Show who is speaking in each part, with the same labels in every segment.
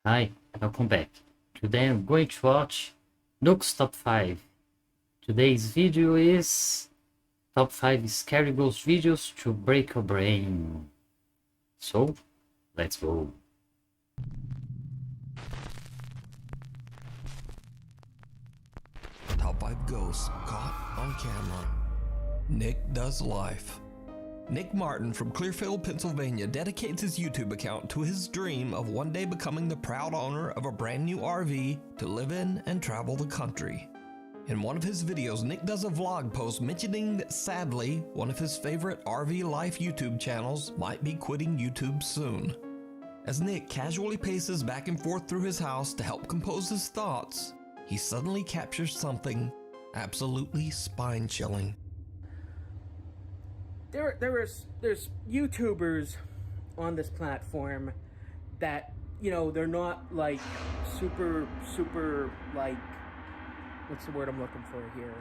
Speaker 1: Hi, welcome back. Today I'm going to watch NukesTop5. Today's video is Top 5 Scary Ghost Videos to Break Your Brain. So, let's go.
Speaker 2: Top 5 Ghosts Caught on Camera. Nick Does Life. Nick Martin from Clearfield, Pennsylvania dedicates his YouTube account to his dream of one day becoming the proud owner of a brand new RV to live in and travel the country. In one of his videos, Nick does a vlog post mentioning that sadly, one of his favorite RV Life YouTube channels might be quitting YouTube soon. As Nick casually paces back and forth through his house to help compose his thoughts, he suddenly captures something absolutely spine-chilling.
Speaker 3: There's YouTubers on this platform that, you know, they're not like super like, what's the word I'm looking for here?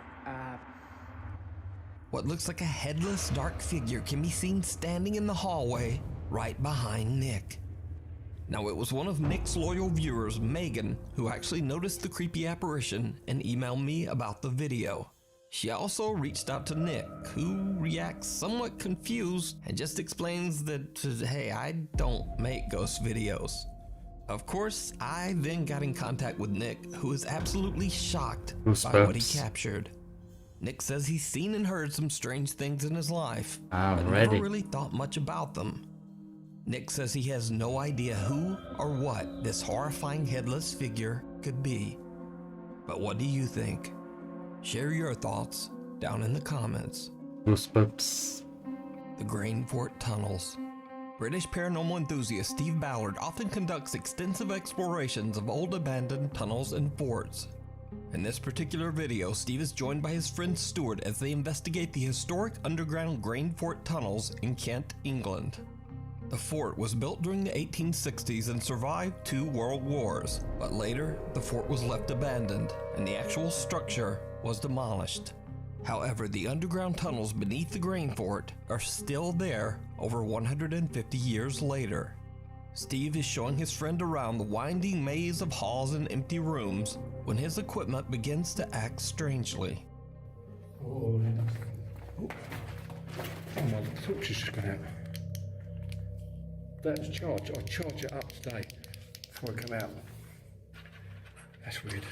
Speaker 2: What looks like a headless dark figure can be seen standing in the hallway right behind Nick. Now, it was one of Nick's loyal viewers, Megan, who actually noticed the creepy apparition and emailed me about the video. She also reached out to Nick, who reacts somewhat confused and just explains that, hey, I don't make ghost videos. Of course, I then got in contact with Nick, who is absolutely shocked by what he captured. Nick says he's seen and heard some strange things in his life, but never really thought much about them. Nick says he has no idea who or what this horrifying headless figure could be. But what do you think? Share your thoughts down in the comments.
Speaker 1: Goosebumps.
Speaker 2: The Grain Fort Tunnels. British paranormal enthusiast Steve Ballard often conducts extensive explorations of old abandoned tunnels and forts. In this particular video, Steve is joined by his friend Stuart as they investigate the historic underground Grain Fort tunnels in Kent, England. The fort was built during the 1860s and survived 2 world wars, but later the fort was left abandoned and the actual structure was demolished. However, the underground tunnels beneath the grain fort are still there over 150 years later. Steve is showing his friend around the winding maze of halls and empty rooms when his equipment begins to act strangely.
Speaker 4: Oh my torch has just gone out. That's charged. I'll charge it up today before I come out. That's weird.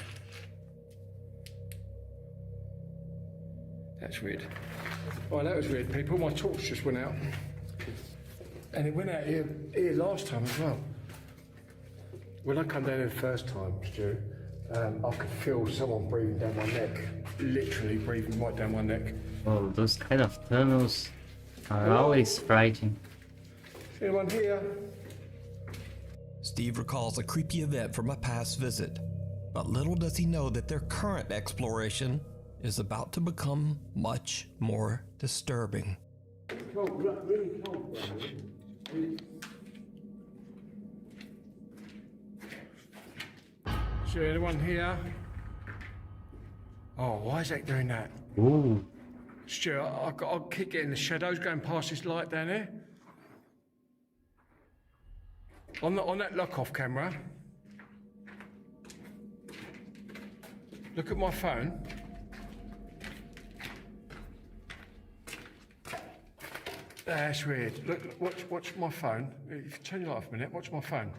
Speaker 4: That's weird. Oh, that was weird, people. My torch just went out. And it went out here last time as well. When I come down here the first time, Stu, I could feel someone breathing down my neck. Literally breathing right down my neck.
Speaker 1: Oh, those kind of tunnels are always frightening.
Speaker 4: Anyone here?
Speaker 2: Steve recalls a creepy event from a past visit, but little does he know that their current exploration is about to become much more disturbing.
Speaker 4: Cold, really cold. Is there anyone here? Oh, why is that doing that?
Speaker 1: Ooh.
Speaker 4: Stuart, I'll keep getting the shadows going past this light down here. On that lock-off camera, look at my phone. That's weird. Look, watch my phone. If you turn your light off a minute, watch my phone.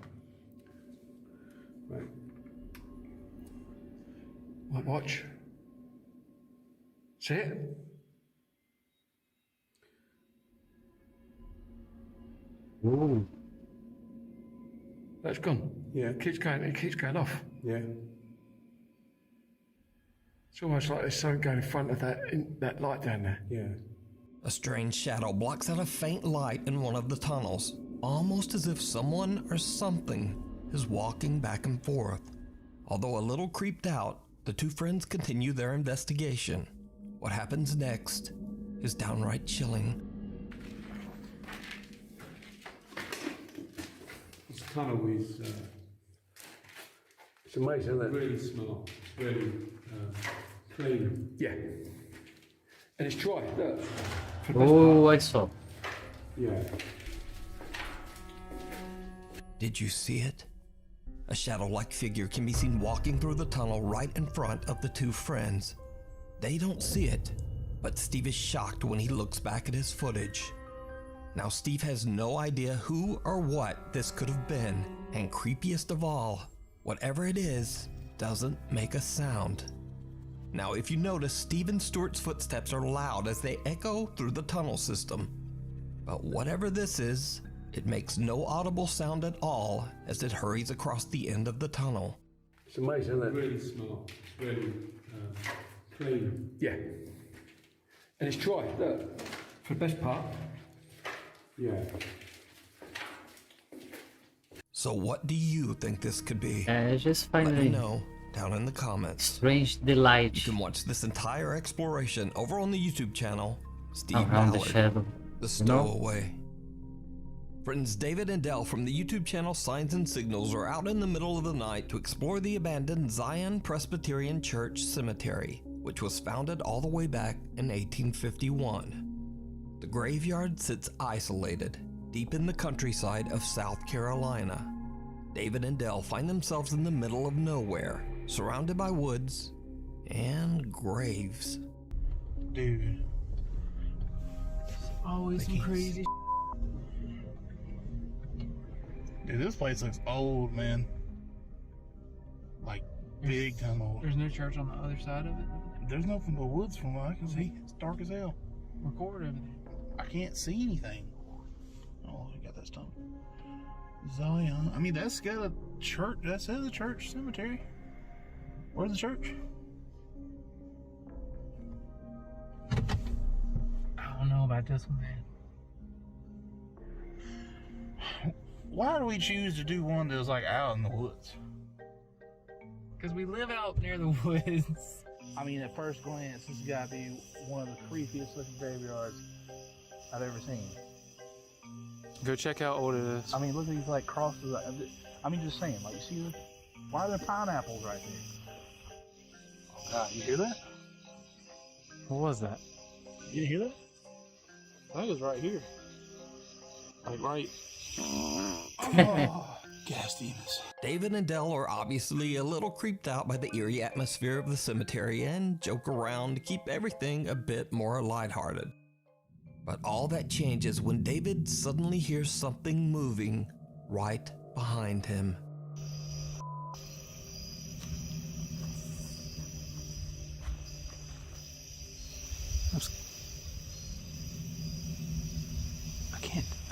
Speaker 4: Right. Watch. See it?
Speaker 1: Ooh.
Speaker 4: That's gone. Yeah. It keeps going off. Yeah. It's almost like there's something going in front of that light down there. Yeah.
Speaker 2: A strange shadow blocks out a faint light in one of the tunnels, almost as if someone or something is walking back and forth. Although a little creeped out, the two friends continue their investigation. What happens next is downright chilling.
Speaker 4: This tunnel is it's amazing, isn't it? Really smart. It's really clean. Yeah. And it's dry, look.
Speaker 1: Oh, I saw.
Speaker 4: Yeah.
Speaker 2: Did you see it? A shadow-like figure can be seen walking through the tunnel right in front of the two friends. They don't see it, but Steve is shocked when he looks back at his footage. Now Steve has no idea who or what this could have been, and creepiest of all, whatever it is, doesn't make a sound. Now if you notice, Steve and Stuart's footsteps are loud as they echo through the tunnel system. But whatever this is, it makes no audible sound at all as it hurries across the end of the tunnel.
Speaker 4: It's amazing, isn't it?
Speaker 5: Really smart. It's really clean.
Speaker 4: Yeah. And it's dry, look. For the best part.
Speaker 5: Yeah.
Speaker 2: So what do you think this could be?
Speaker 1: I just find
Speaker 2: Let me
Speaker 1: it
Speaker 2: know down in the comments.
Speaker 1: strange delight
Speaker 2: You can watch this entire exploration over on the YouTube channel, Steve
Speaker 1: around the
Speaker 2: Ballard,
Speaker 1: shadow.
Speaker 2: the
Speaker 1: you know?
Speaker 2: Stowaway. Friends David and Dell from the YouTube channel Signs and Signals are out in the middle of the night to explore the abandoned Zion Presbyterian Church Cemetery, which was founded all the way back in 1851. The graveyard sits isolated, deep in the countryside of South Carolina. David and Dell find themselves in the middle of nowhere, surrounded by woods and graves.
Speaker 6: Dude.
Speaker 3: Always some crazy.
Speaker 6: Dude, this place looks old, man. Like, big time old.
Speaker 7: There's no church on the other side of it.
Speaker 6: There's nothing but woods from what I can see. It's dark as hell.
Speaker 7: Record over there.
Speaker 6: I can't see anything. Oh, we got that stone. Zion. I mean, that's got a church. That says a church cemetery. Where's the church?
Speaker 7: I don't know about this one, man.
Speaker 6: Why do we choose to do one that's like out in the woods?
Speaker 7: Because we live out near the woods.
Speaker 6: I mean, at first glance, this has got to be one of the creepiest looking graveyards I've ever seen.
Speaker 7: Go check how old it is.
Speaker 6: I mean, look at these like crosses. I mean, just saying, like, you see, why are there pineapples right there? Oh God, you hear that?
Speaker 7: What was that?
Speaker 6: You hear that? I think it's right here. Like right. Oh, gas demons.
Speaker 2: David and Dell are obviously a little creeped out by the eerie atmosphere of the cemetery and joke around to keep everything a bit more lighthearted. But all that changes when David suddenly hears something moving right behind him.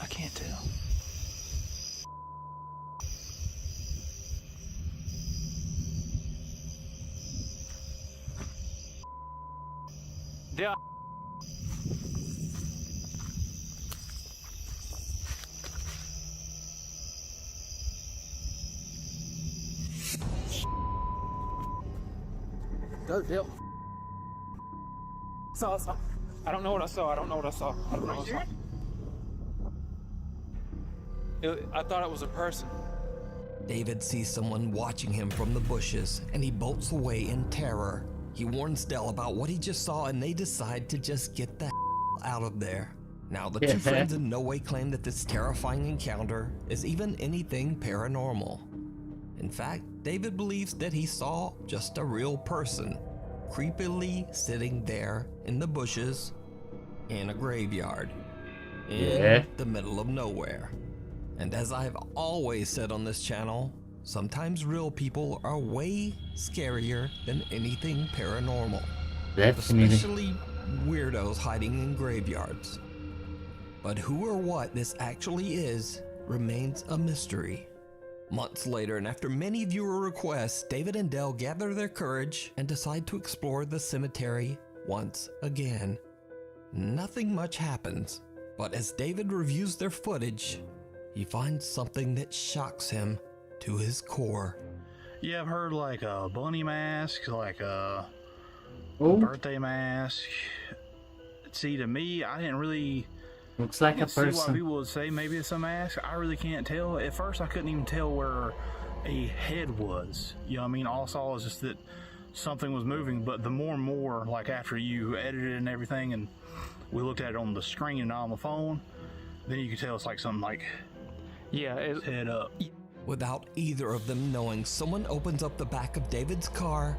Speaker 6: I can't tell.
Speaker 7: Yeah.
Speaker 3: Go, Bill.
Speaker 7: Saw. I don't know what I saw. I don't know what I saw. I thought it was a person.
Speaker 2: David sees someone watching him from the bushes, and he bolts away in terror. He warns Dell about what he just saw, and they decide to just get the out of there. Now, the two friends in no way claim that this terrifying encounter is even anything paranormal. In fact, David believes that he saw just a real person, creepily sitting there in the bushes in a graveyard in the middle of nowhere. And as I've always said on this channel, sometimes real people are way scarier than anything paranormal.
Speaker 1: Definitely.
Speaker 2: Especially weirdos hiding in graveyards. But who or what this actually is remains a mystery. Months later, and after many viewer requests, David and Dell gather their courage and decide to explore the cemetery once again. Nothing much happens, but as David reviews their footage, he finds something that shocks him to his core.
Speaker 6: Yeah, I've heard like a bunny mask, like a
Speaker 1: Oh,
Speaker 6: birthday mask. See, to me, I didn't really
Speaker 1: looks like a
Speaker 6: see why
Speaker 1: person.
Speaker 6: people would say maybe it's a mask. I really can't tell. At first, I couldn't even tell where a head was. You know what I mean? All I saw was just that something was moving. But the more and more, like after you edited and everything, and we looked at it on the screen and on the phone, then you could tell it's like something like
Speaker 7: Yeah.
Speaker 6: head up.
Speaker 2: Without either of them knowing, someone opens up the back of David's car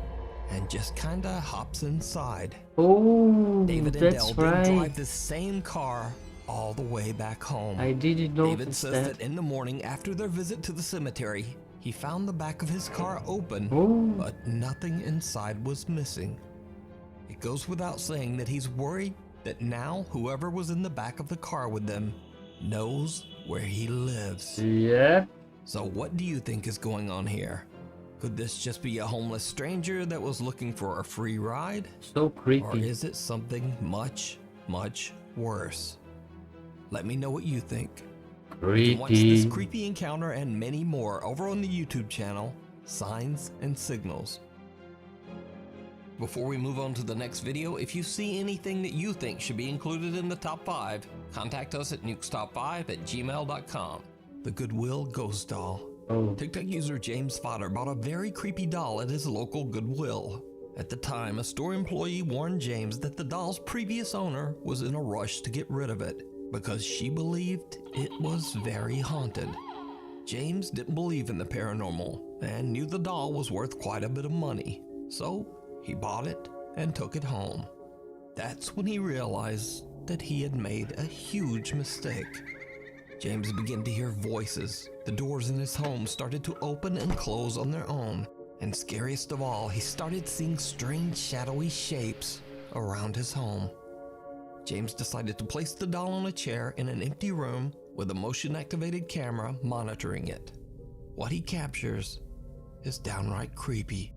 Speaker 2: and just kinda hops inside.
Speaker 1: Oh,
Speaker 2: David and
Speaker 1: that's
Speaker 2: Dell then
Speaker 1: right.
Speaker 2: drive the same car all the way back home.
Speaker 1: I didn't
Speaker 2: David
Speaker 1: notice
Speaker 2: says
Speaker 1: that.
Speaker 2: that in the morning after their visit to the cemetery, he found the back of his car open,
Speaker 1: Oh.
Speaker 2: but nothing inside was missing. It goes without saying that he's worried that now whoever was in the back of the car with them knows where he lives.
Speaker 1: Yeah.
Speaker 2: So what do you think is going on here? Could this just be a homeless stranger that was looking for a free ride?
Speaker 1: So
Speaker 2: Or
Speaker 1: creepy.
Speaker 2: is it something much, much worse? Let me know what you think. You can watch this
Speaker 1: Creepy.
Speaker 2: creepy encounter and many more over on the YouTube channel, Signs and Signals. Before we move on to the next video, if you see anything that you think should be included in the top 5, contact us at NukesTop5@gmail.com. The Goodwill Ghost Doll.
Speaker 1: Oh.
Speaker 2: TikTok user James Fodder bought a very creepy doll at his local Goodwill. At the time, a store employee warned James that the doll's previous owner was in a rush to get rid of it because she believed it was very haunted. James didn't believe in the paranormal and knew the doll was worth quite a bit of money, so he bought it and took it home. That's when he realized that he had made a huge mistake. James began to hear voices. The doors in his home started to open and close on their own. And scariest of all, he started seeing strange shadowy shapes around his home. James decided to place the doll on a chair in an empty room with a motion-activated camera monitoring it. What he captures is downright creepy.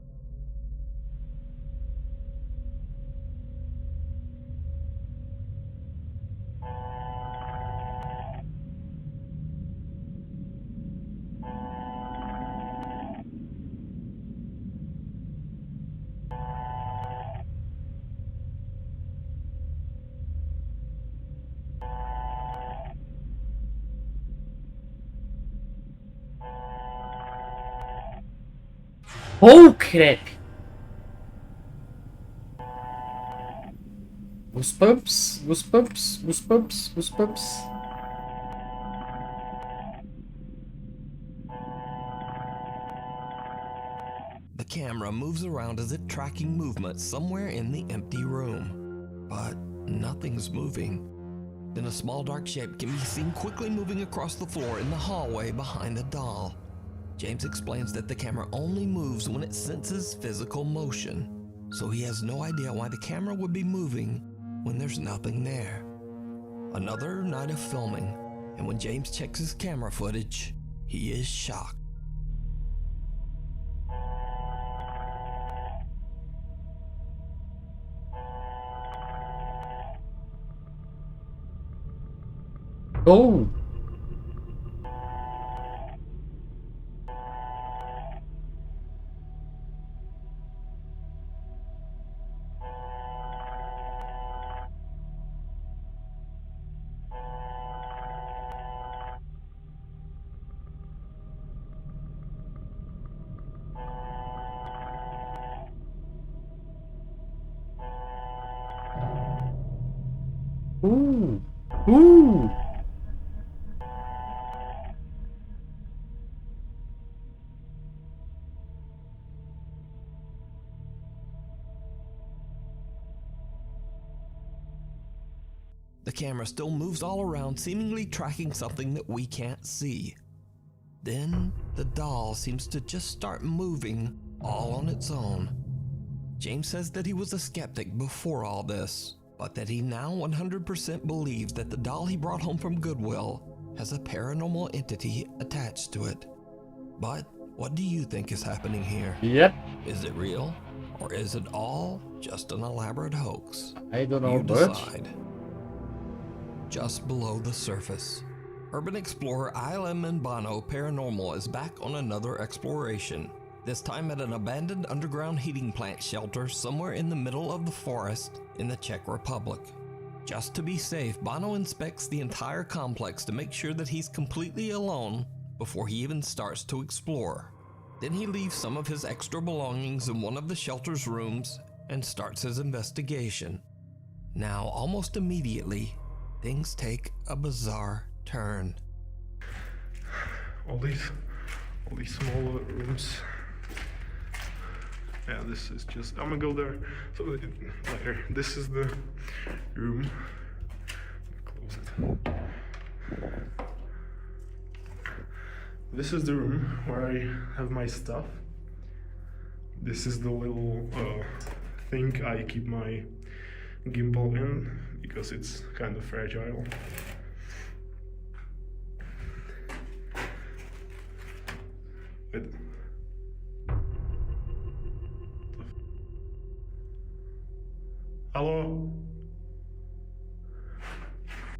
Speaker 1: Oh crap! Goosebumps, goosebumps, goosebumps, goosebumps.
Speaker 2: The camera moves around as if tracking movement somewhere in the empty room. But nothing's moving. Then a small dark shape can be seen quickly moving across the floor in the hallway behind the doll. James explains that the camera only moves when it senses physical motion, so he has no idea why the camera would be moving when there's nothing there. Another night of filming, and when James checks his camera footage, he is shocked.
Speaker 1: Oh! Ooh! Ooh!
Speaker 2: The camera still moves all around, seemingly tracking something that we can't see. Then, the doll seems to just start moving all on its own. James says that he was a skeptic before all this, but that he now 100% believes that the doll he brought home from Goodwill has a paranormal entity attached to it. But what do you think is happening here?
Speaker 1: Yep.
Speaker 2: Is it real? Or is it all just an elaborate hoax?
Speaker 1: I don't know,
Speaker 2: You
Speaker 1: but
Speaker 2: decide. Just below the surface, urban explorer Ilem Mbano Paranormal is back on another exploration, this time at an abandoned underground heating plant shelter somewhere in the middle of the forest in the Czech Republic. Just to be safe, Bono inspects the entire complex to make sure that he's completely alone before he even starts to explore. Then he leaves some of his extra belongings in one of the shelter's rooms and starts his investigation. Now, almost immediately, things take a bizarre turn.
Speaker 4: All these
Speaker 8: all these smaller rooms. Yeah, this is just, I'm gonna go there so later. This is the room. Close it. This is the room where I have my stuff. This is the little thing I keep my gimbal in because it's kind of fragile. Wait. Hello?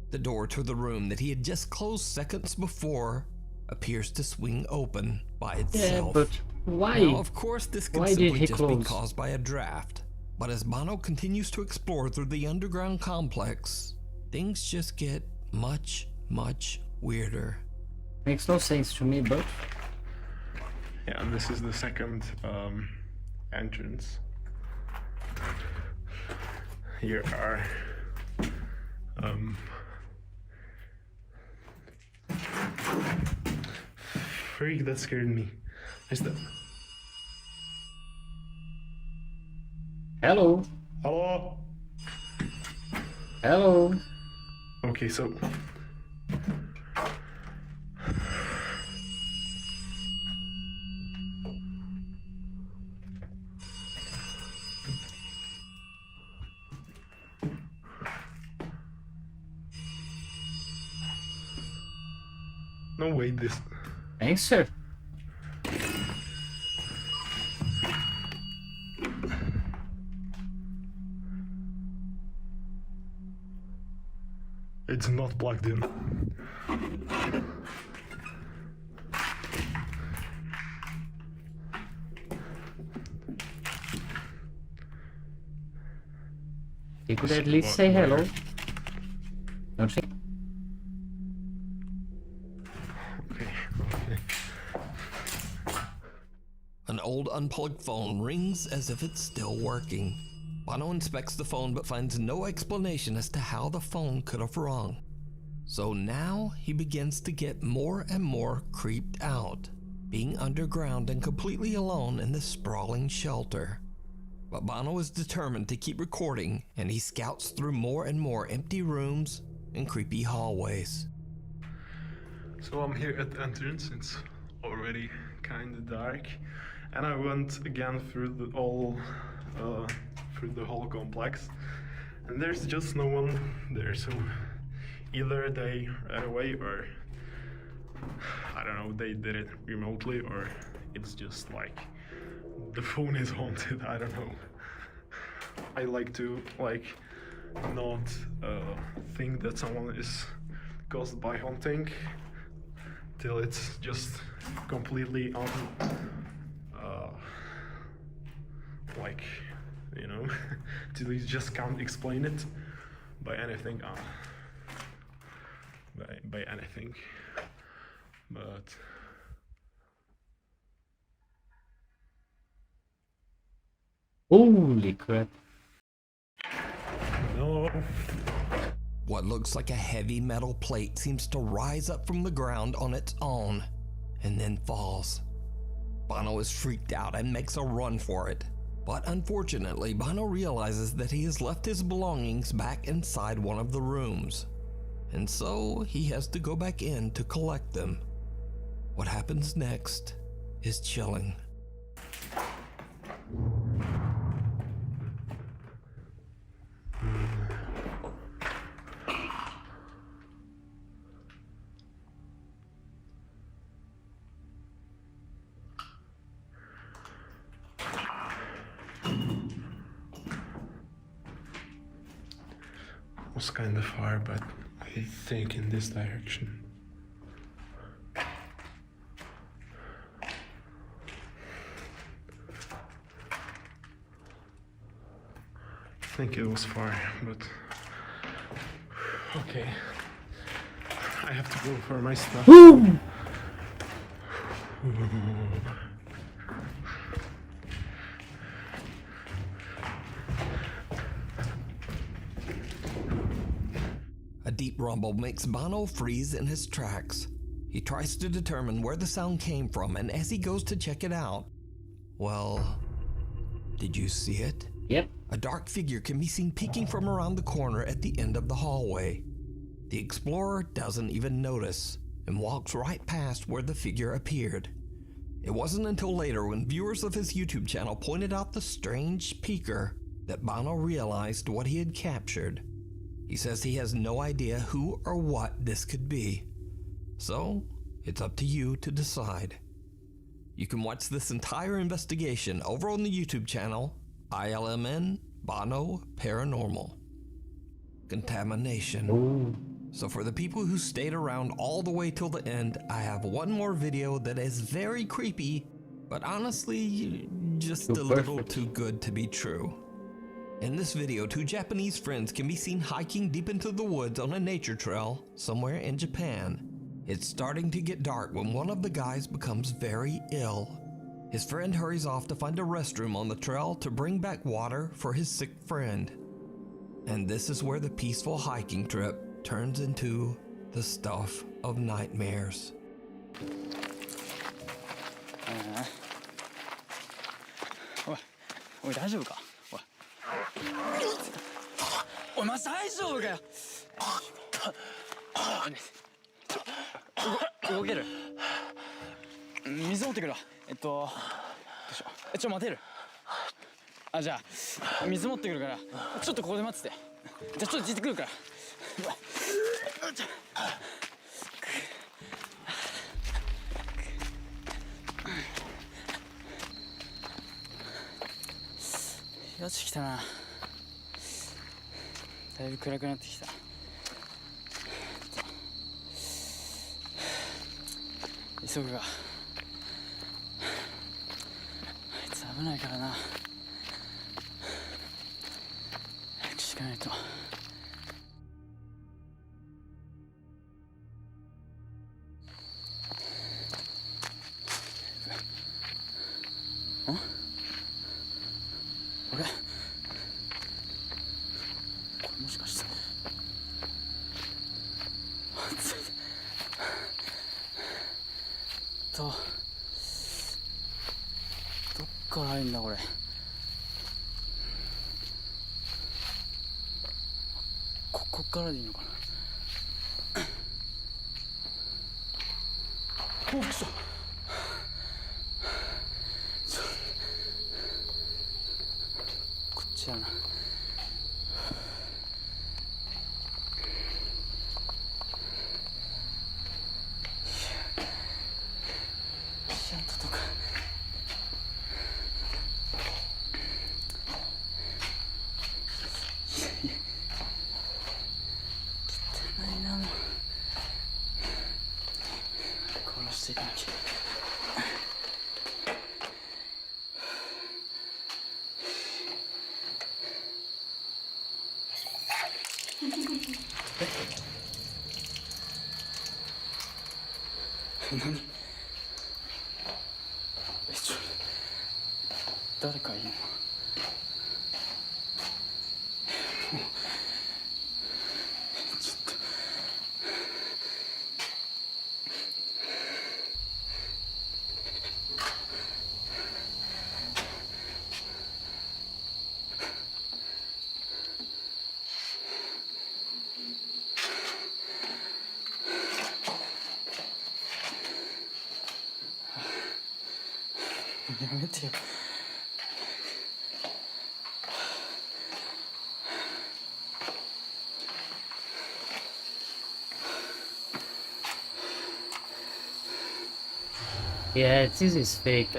Speaker 2: The door to the room that he had just closed seconds before appears to swing open by itself.
Speaker 1: Yeah, but why?
Speaker 2: Now, of course, this could
Speaker 1: Why did
Speaker 2: simply
Speaker 1: he
Speaker 2: just be
Speaker 1: close?
Speaker 2: caused by a draft. But as Bono continues to explore through the underground complex, things just get much, much weirder.
Speaker 1: Makes no sense to me, but
Speaker 8: Yeah, and this is the second entrance. Here are freak, that scared me. Is that
Speaker 1: hello,
Speaker 8: hello?
Speaker 1: hello.
Speaker 8: Okay, so no, wait, this
Speaker 1: Thanks, sir.
Speaker 8: it's not plugged in.
Speaker 1: You could at least say hello. Don't you?
Speaker 8: Okay.
Speaker 2: An old unplugged phone rings as if it's still working. Bono inspects the phone but finds no explanation as to how the phone could have rung. So now he begins to get more and more creeped out, being underground and completely alone in this sprawling shelter. But Bono is determined to keep recording, and he scouts through more and more empty rooms and creepy hallways.
Speaker 8: So I'm here at the entrance. It's already kind of dark, and I went again through the whole complex, and there's just no one there. So either they ran away, or I don't know, they did it remotely, or it's just like the phone is haunted. I don't know. I like to not think that someone is caused by haunting till it's just completely till you just can't explain it by anything, by anything. But
Speaker 1: Holy crap.
Speaker 8: no.
Speaker 2: What looks like a heavy metal plate seems to rise up from the ground on its own and then falls. Bono is freaked out and makes a run for it. But unfortunately, Bono realizes that he has left his belongings back inside one of the rooms. And so he has to go back in to collect them. What happens next is chilling.
Speaker 8: Was kind of far, but I think in this direction. I think it was far, but okay. I have to go for my stuff.
Speaker 2: A deep rumble makes Bono freeze in his tracks. He tries to determine where the sound came from, and as he goes to check it out, well, did you see it?
Speaker 1: Yep.
Speaker 2: A dark figure can be seen peeking from around the corner at the end of the hallway. The explorer doesn't even notice and walks right past where the figure appeared. It wasn't until later, when viewers of his YouTube channel pointed out the strange peeker, that Bono realized what he had captured. He says he has no idea who or what this could be. So, it's up to you to decide. You can watch this entire investigation over on the YouTube channel, ILMN Bono Paranormal. Contamination.
Speaker 1: Ooh.
Speaker 2: So for the people who stayed around all the way till the end, I have one more video that is very creepy, but honestly, just a little too good to be true. In this video, two Japanese friends can be seen hiking deep into the woods on a nature trail somewhere in Japan. It's starting to get dark when one of the guys becomes very ill. His friend hurries off to find a restroom on the trail to bring back water for his sick friend. And this is where the peaceful hiking trip turns into the stuff of nightmares.
Speaker 9: おい大丈夫かおいおいマジ大丈夫かよ動ける水持ってくるわどうしよう待てるあじゃあ水持ってくるからちょっとここで待っててじゃあちょっとじってくるからよし来たなだいぶ暗くなってきた急ぐがあいつ危ないからな早くしかないとこれもしかして熱いどっから入るんだこれこっからでいいのかなおっくそこっちだなシャットとか汚いなもう殺していかなきゃ何誰かいるのちょっとやめてよ
Speaker 1: Yeah, this is fake.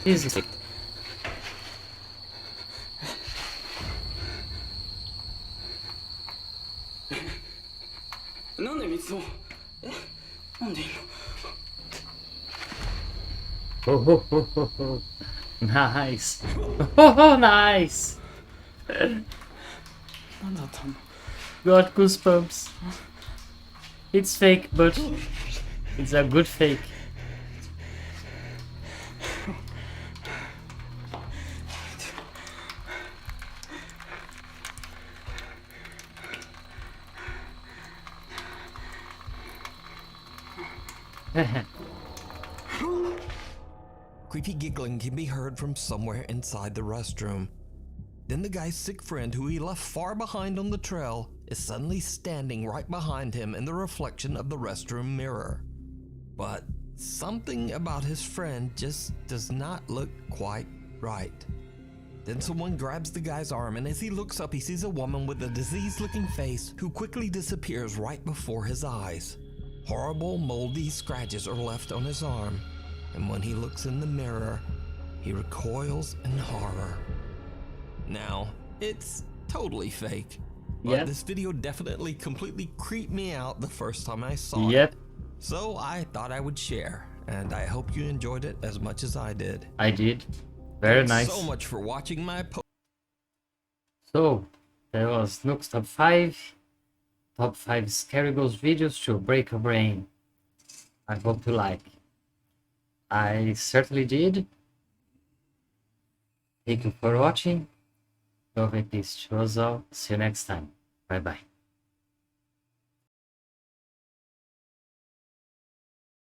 Speaker 1: This is fake.
Speaker 9: なんで水をなんでいいの
Speaker 1: Oh, ho, ho, ho, ho. Nice. Oh, nice.
Speaker 9: なんだったの
Speaker 1: Got goosebumps. It's fake, but it's a good fake.
Speaker 2: Creepy giggling can be heard from somewhere inside the restroom. Then the guy's sick friend, who he left far behind on the trail, is suddenly standing right behind him in the reflection of the restroom mirror. But something about his friend just does not look quite right. Then someone grabs the guy's arm, and as he looks up, he sees a woman with a diseased-looking face who quickly disappears right before his eyes. Horrible, moldy scratches are left on his arm, and when he looks in the mirror, he recoils in horror. Now, it's totally fake, but
Speaker 1: Yep.
Speaker 2: this video definitely completely creeped me out the first time I saw
Speaker 1: Yep,
Speaker 2: it. So I thought I would share, and I hope you enjoyed it as much as I did.
Speaker 1: I did. Very
Speaker 2: Thanks
Speaker 1: nice.
Speaker 2: so much for watching my
Speaker 1: So, that was Nuke's Top 5. Top 5 Scary Ghost videos to break your brain. I hope you like. I certainly did. Thank you for watching. Love and peace to us all. See you next time. Bye bye.